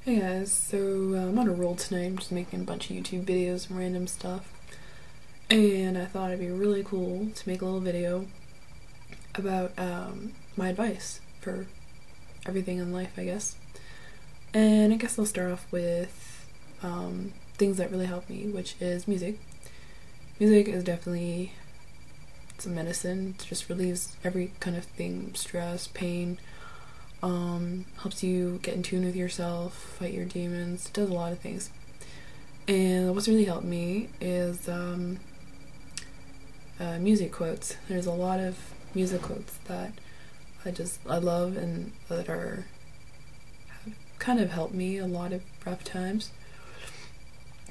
Hey guys, so I'm on a roll tonight. I'm just making a bunch of YouTube videos and random stuff. And I thought it'd be really cool to make a little video about my advice for everything in life, I guess. And I guess I'll start off with things that really help me, which is music. Music is definitely it's a medicine. It just relieves every kind of thing, stress, pain. Helps you get in tune with yourself, fight your demons. It does a lot of things. And what's really helped me is music quotes. There's a lot of music quotes that I love and that are have kind of helped me a lot of rough times.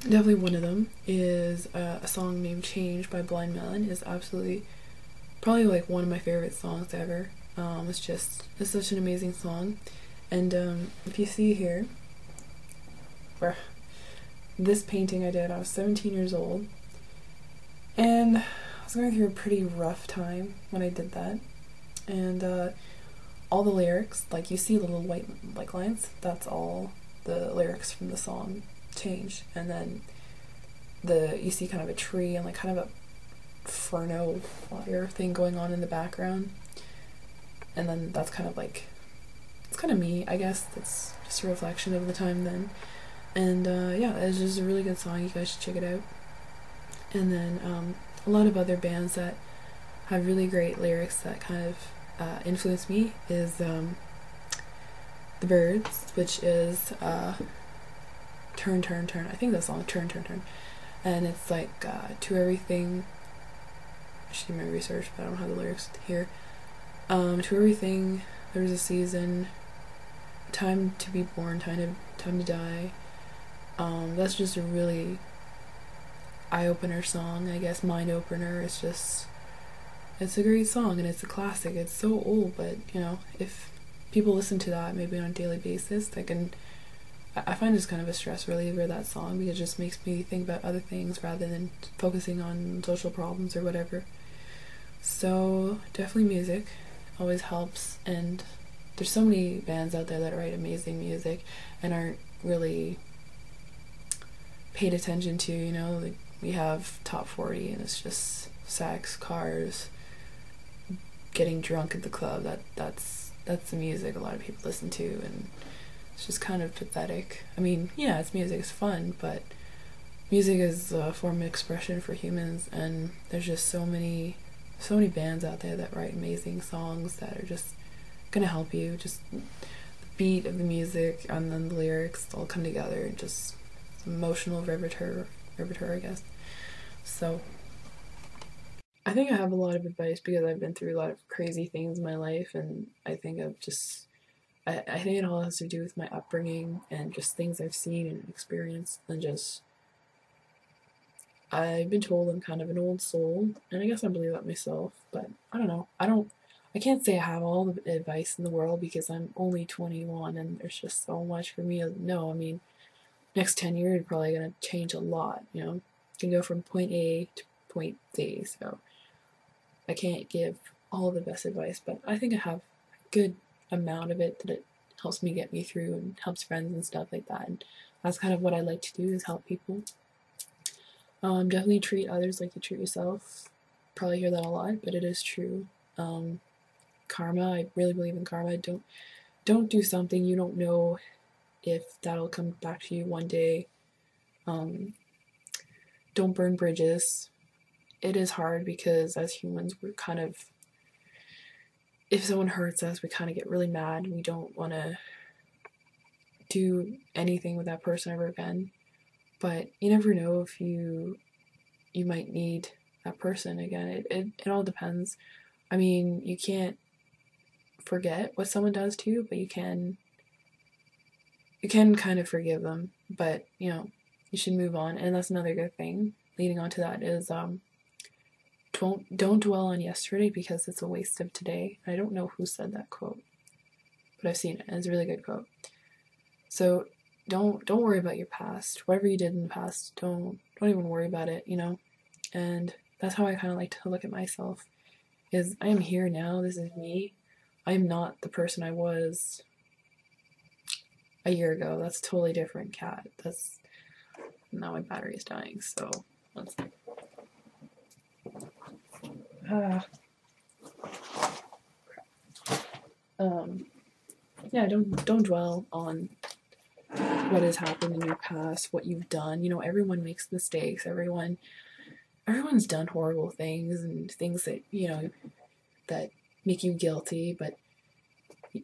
Definitely one of them is a song named "Change" by Blind Melon. Is absolutely probably like one of my favorite songs ever. It's such an amazing song, and if you see here, where this painting I did, I was 17 years old, and I was going through a pretty rough time when I did that, and all the lyrics, like you see the little white like lines, that's all the lyrics from the song changed, and then you see kind of a tree and like kind of a inferno fire thing going on in the background, and then that's kind of like it's kind of me, I guess. It's just a reflection of the time then, and yeah, it's just a really good song. You guys should check it out. And then a lot of other bands that have really great lyrics that kind of influenced me is The Birds, which is Turn, Turn, Turn. I think the song Turn, Turn, Turn. And it's like to everything. I should do my research, but I don't have the lyrics here. To everything, there's a season. Time to be born, time to die. That's just a really eye opener song, I guess. Mind opener. It's a great song and it's a classic. It's so old, but if people listen to that maybe on a daily basis, I find it's kind of a stress reliever, that song, because it just makes me think about other things rather than focusing on social problems or whatever. So definitely music always helps, and there's so many bands out there that write amazing music and aren't really paid attention to, like we have top 40 and it's just sex, cars, getting drunk at the club. That's the music a lot of people listen to, and it's just kind of pathetic. I mean, yeah, it's music, it's fun, but music is a form of expression for humans, and there's just so many bands out there that write amazing songs that are just gonna help you. Just the beat of the music and then the lyrics all come together and just emotional repertoire, I guess. So I think I have a lot of advice because I've been through a lot of crazy things in my life, and I think it all has to do with my upbringing and just things I've seen and experienced, and just I've been told I'm kind of an old soul, and I guess I believe that myself, but I don't know. I can't say I have all the advice in the world because I'm only 21 and there's just so much for me to know. I mean, next 10 years are probably going to change a lot, You can go from point A to point Z, so I can't give all the best advice, but I think I have a good amount of it that it helps me get me through and helps friends and stuff like that. And that's kind of what I like to do, is help people. Definitely treat others like you treat yourself. Probably hear that a lot, but it is true. Karma. I really believe in karma. Don't do something you don't know if that'll come back to you one day. Um, don't burn bridges. It is hard because as humans, we're kind of, if someone hurts us, we kind of get really mad. We don't want to do anything with that person ever again. But you never know if you might need that person again. It all depends. I mean, you can't forget what someone does to you, but you can kind of forgive them. But you should move on, and that's another good thing. Leading on to that is don't dwell on yesterday because it's a waste of today. I don't know who said that quote, but I've seen it, and it's a really good quote. So don't worry about your past. Whatever you did in the past, don't even worry about it. And that's how I kind of like to look at myself. Is I am here now. This is me. I am not the person I was a year ago. That's a totally different cat. That's now my battery's dying, so let's uh, um yeah, don't dwell on what has happened in your past, what you've done. You know, everyone makes mistakes. Everyone's done horrible things and things that, you know, that make you guilty, but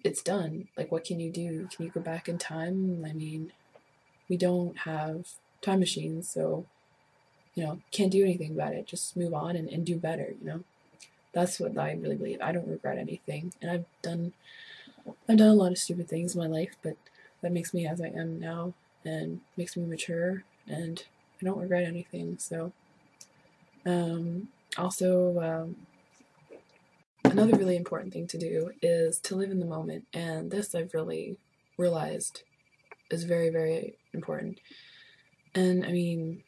it's done. Like, what can you do? Can you go back in time? I mean, we don't have time machines, so, you know, can't do anything about it. Just move on and do better, you know? That's what I really believe. I don't regret anything. And I've done a lot of stupid things in my life, but that makes me as I am now and makes me mature, and I don't regret anything. So, um, also, another really important thing to do is to live in the moment, and this I've really realized is very, very important. And I mean,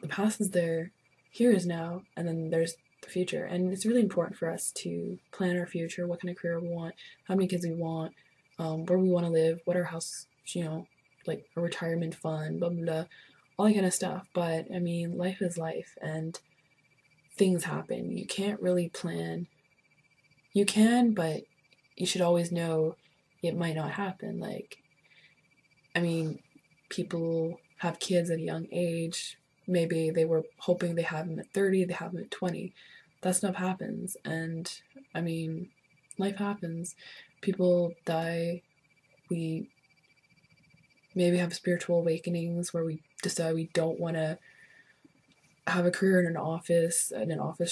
the past is there, here is now, and then there's the future. And it's really important for us to plan our future, what kind of career we want, how many kids we want, where we want to live, what our house, you know, like a retirement fund, blah, blah, blah, all that kind of stuff. But I mean, life is life, and things happen. You can't really plan. You can, but you should always know it might not happen. Like, I mean, people have kids at a young age. Maybe they were hoping they have them at 30, they have them at 20. That stuff happens. And I mean, life happens. People die. We maybe have spiritual awakenings where we decide we don't want to have a career in an office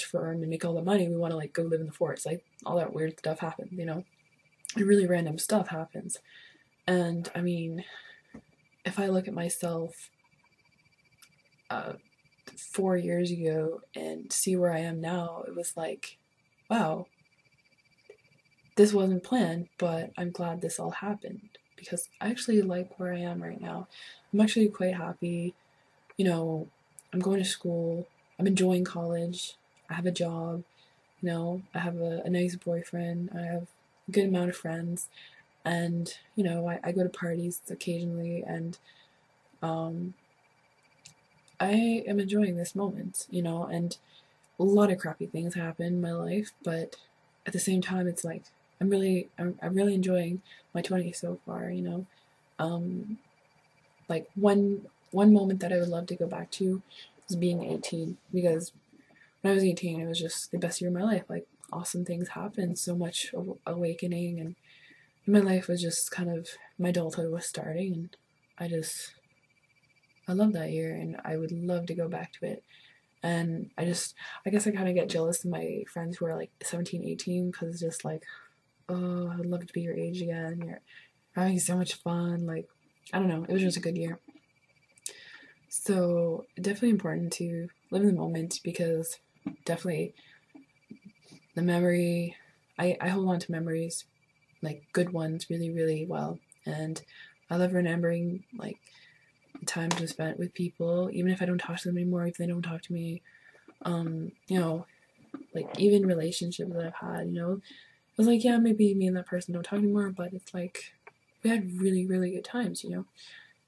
firm and make all the money. We want to like go live in the forest. Like all that weird stuff happens, you know? Really random stuff happens. And I mean, if I look at myself uh, 4 years ago and see where I am now, it was like, wow, this wasn't planned, but I'm glad this all happened because I actually like where I am right now. I'm actually quite happy. You know, I'm going to school, I'm enjoying college, I have a job, you know, I have a nice boyfriend, I have a good amount of friends, and, you know, I go to parties occasionally, and um, I am enjoying this moment, you know, and a lot of crappy things happen in my life, but at the same time, it's like I'm really enjoying my 20s so far, you know. Um, like one moment that I would love to go back to was being 18, because when I was 18, it was just the best year of my life. Like, awesome things happened, so much awakening, and my life was just kind of, my adulthood was starting, and I just I love that year, and I would love to go back to it. And I guess I kind of get jealous of my friends who are like 17, 18, because it's just like, oh, I'd love to be your age again. You're having so much fun. Like, I don't know. It was just a good year. So, definitely important to live in the moment, because definitely the memory, I hold on to memories, like good ones, really, really well. And I love remembering, like, the times I spent with people, even if I don't talk to them anymore, if they don't talk to me. You know, like even relationships that I've had, you know, it was like, yeah, maybe me and that person don't talk anymore, but it's like we had really, really good times, you know.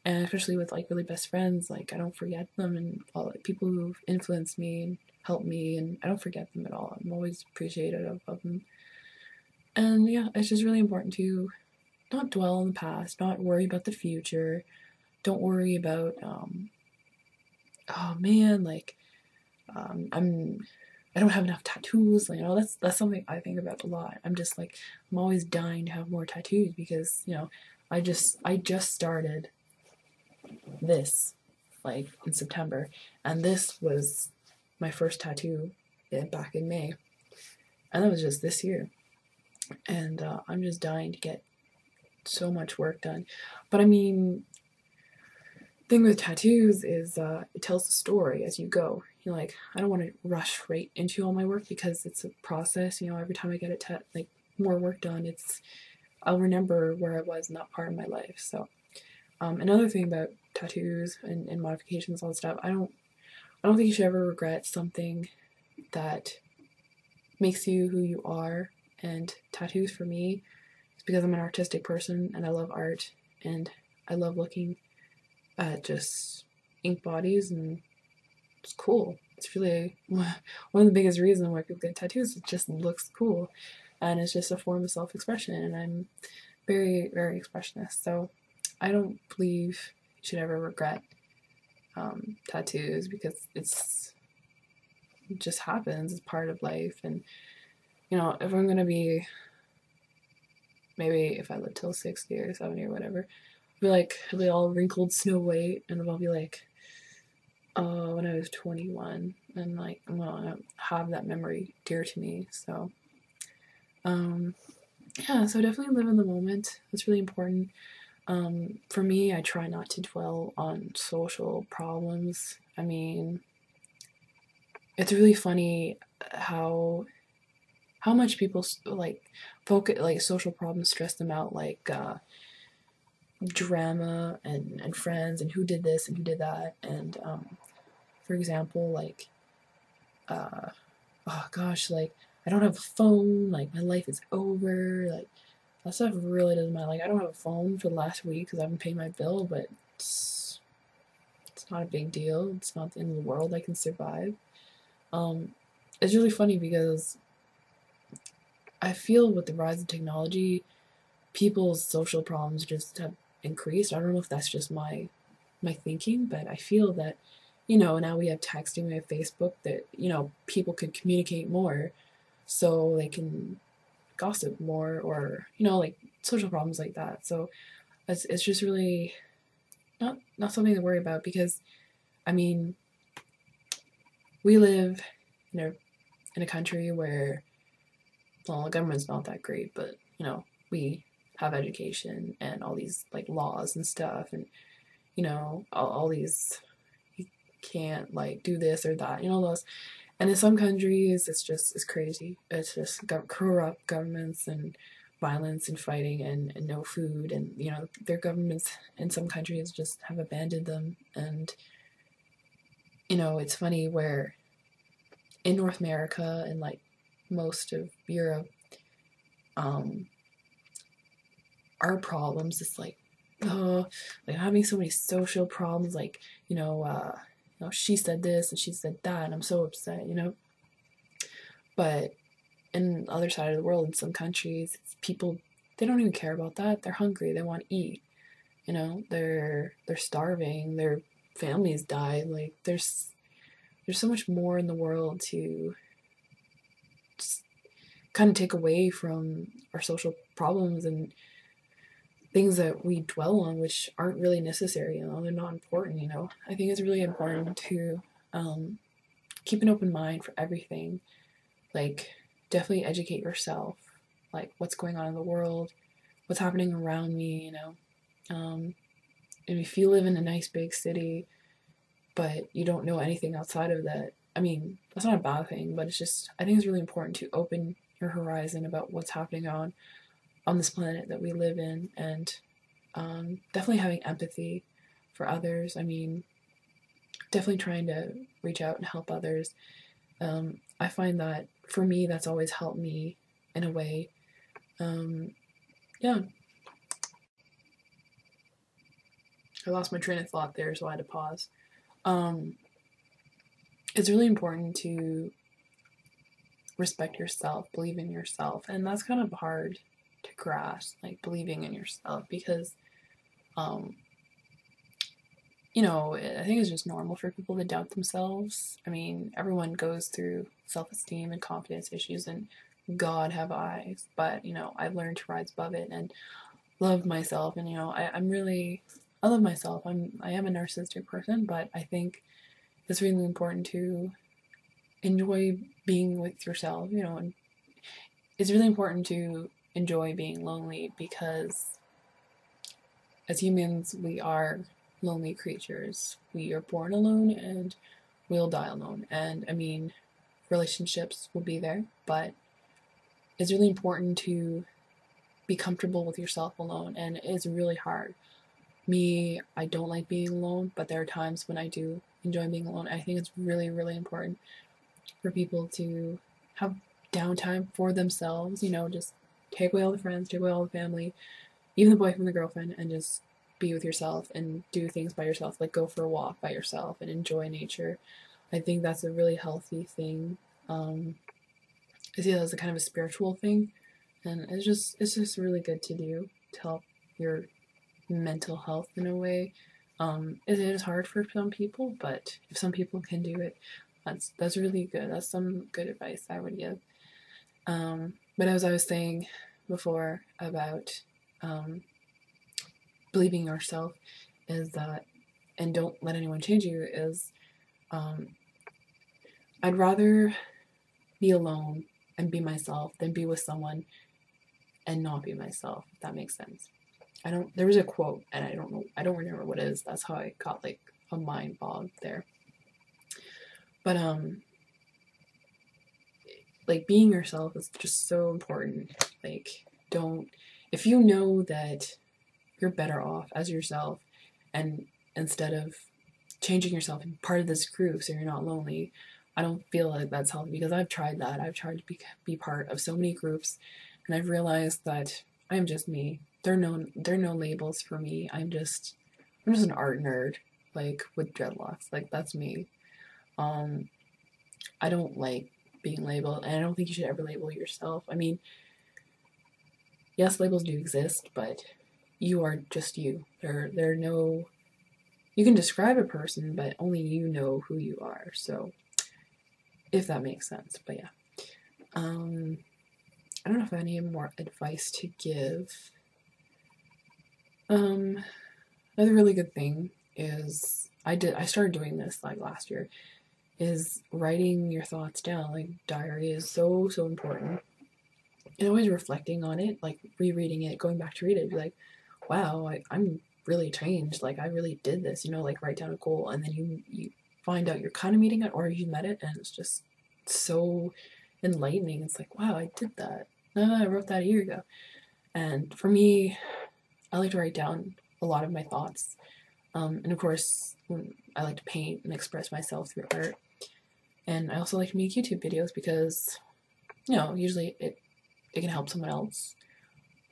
And especially with like really best friends, like I don't forget them, and all like people who've influenced me and helped me, and I don't forget them at all. I'm always appreciative of them. And yeah, it's just really important to not dwell on the past, not worry about the future, don't worry about oh man, like I'm I don't have enough tattoos. You know, that's something I think about a lot. I'm just like, I'm always dying to have more tattoos, because, you know, I just started this like in September, and this was my first tattoo back in May, and that was just this year. And I'm just dying to get so much work done. But I mean, thing with tattoos is it tells the story as you go. You know, like, I don't want to rush right into all my work, because it's a process. You know, every time I get like more work done, I'll remember where I was in that part of my life. So another thing about tattoos and modifications, all that stuff, I don't think you should ever regret something that makes you who you are. And tattoos for me, it's because I'm an artistic person and I love art, and I love looking at just ink bodies, and it's cool. It's really one of the biggest reasons why people get tattoos. It just looks cool, and it's just a form of self-expression. And I'm very, very expressionist, so I don't believe you should ever regret tattoos, because it just happens. It's part of life, and if I'm gonna be, maybe if I live till 60 or 70 or whatever, I'll be all wrinkled Snow White, and I'll be like, when I was 21, and like I'm gonna have that memory dear to me. So, yeah, so definitely live in the moment. That's really important. For me, I try not to dwell on social problems. I mean, it's really funny how much people like focus, like social problems stress them out, like drama and friends and who did this and who did that. And for example, like oh gosh, like I don't have a phone, like my life is over, like that stuff really doesn't matter. Like I don't have a phone for the last week because I haven't paid my bill, but it's not a big deal. It's not the end of the world. I can survive. Um, it's really funny because I feel with the rise of technology, people's social problems just have increased. I don't know if that's just my thinking, but I feel that now we have texting, we have Facebook, that people could communicate more, so they can gossip more, or like social problems like that. So it's just really not something to worry about, because I mean, we live in a in a country where, well, the government's not that great, but we have education and all these like laws and stuff, and all these, you can't like do this or that, those. And in some countries, it's crazy. It's just corrupt governments and violence and fighting, and no food, and their governments in some countries just have abandoned them. And it's funny where in North America and like most of Europe, um, our problems is like, oh, like having so many social problems, like she said this and she said that, and I'm so upset. But in the other side of the world, in some countries, it's people, they don't even care about that. They're hungry. They want to eat. They're starving. Their families died. Like there's so much more in the world to just kind of take away from our social problems and things that we dwell on, which aren't really necessary. They're not important. I think it's really important to um, keep an open mind for everything. Like, definitely educate yourself, like what's going on in the world, what's happening around me. And if you live in a nice big city, but you don't know anything outside of that, I mean, that's not a bad thing, but it's just, I think it's really important to open your horizon about what's happening on this planet that we live in, and definitely having empathy for others. I mean, definitely trying to reach out and help others. I find that for me, that's always helped me in a way. Um, yeah, I lost my train of thought there, so I had to pause. Um, it's really important to respect yourself, believe in yourself, and that's kind of hard to grasp, like believing in yourself, because um, I think it's just normal for people to doubt themselves. I mean, everyone goes through self-esteem and confidence issues, and God have eyes, but I've learned to rise above it and love myself. And I love myself. I am a narcissistic person, but I think it's really important to enjoy being with yourself. And it's really important to enjoy being lonely, because as humans, we are lonely creatures. We are born alone and we'll die alone. And I mean, relationships will be there, but it's really important to be comfortable with yourself alone. And it's really hard. Me, I don't like being alone, but there are times when I do enjoy being alone. I think it's really, really important for people to have downtime for themselves, just take away all the friends, take away all the family, even the boyfriend, the girlfriend, and just be with yourself and do things by yourself, like go for a walk by yourself and enjoy nature. I think that's a really healthy thing. I see that as a kind of a spiritual thing, and it's just really good to do to help your mental health in a way. It is hard for some people, but if some people can do it, that's really good. That's some good advice I would give. But as I was saying before about um, believing yourself is that, and don't let anyone change you, is um, I'd rather be alone and be myself than be with someone and not be myself, if that makes sense. There was a quote and I don't remember what it is. That's how I got like a mind bog there. But like being yourself is just so important. Like don't if you know that you're better off as yourself and instead of changing yourself and part of this group so you're not lonely, I don't feel like that's healthy because I've tried that. I've tried to be part of so many groups and I've realized that I'm just me. There are no labels for me. I'm just an art nerd, like with dreadlocks. Like that's me. Um I don't like being labeled and I don't think you should ever label yourself. I mean, yes, labels do exist, but you are just you. There are no you can describe a person, but only you know who you are. So if that makes sense. But yeah. I don't know if I have any more advice to give. Um Another really good thing is I started doing this like last year, is writing your thoughts down. Like diary is so important. And always reflecting on it, like rereading it, going back to read it, be like, wow, I'm really changed. Like I really did this, like write down a goal and then you find out you're kind of meeting it or you met it and it's just so enlightening. It's like, wow, I did that. No, I wrote that a year ago. And for me, I like to write down a lot of my thoughts. And of course, I like to paint and express myself through art. And I also like to make YouTube videos because, usually it can help someone else.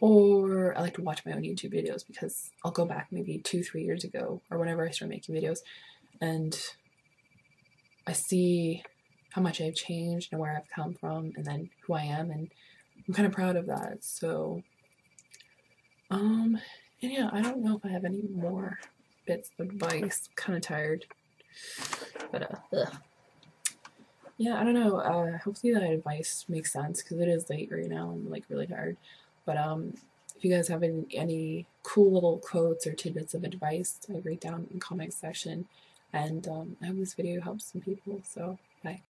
Or I like to watch my own YouTube videos because I'll go back maybe 2-3 years ago or whenever I start making videos and I see how much I've changed and where I've come from and then who I am, and I'm kind of proud of that. So, and yeah, I don't know if I have any more bits of advice. I'm kind of tired, but yeah, I don't know. Hopefully that advice makes sense because it is late right now. I'm like really tired, but if you guys have any cool little quotes or tidbits of advice, I write down in the comment section. And I hope this video helps some people. So, bye.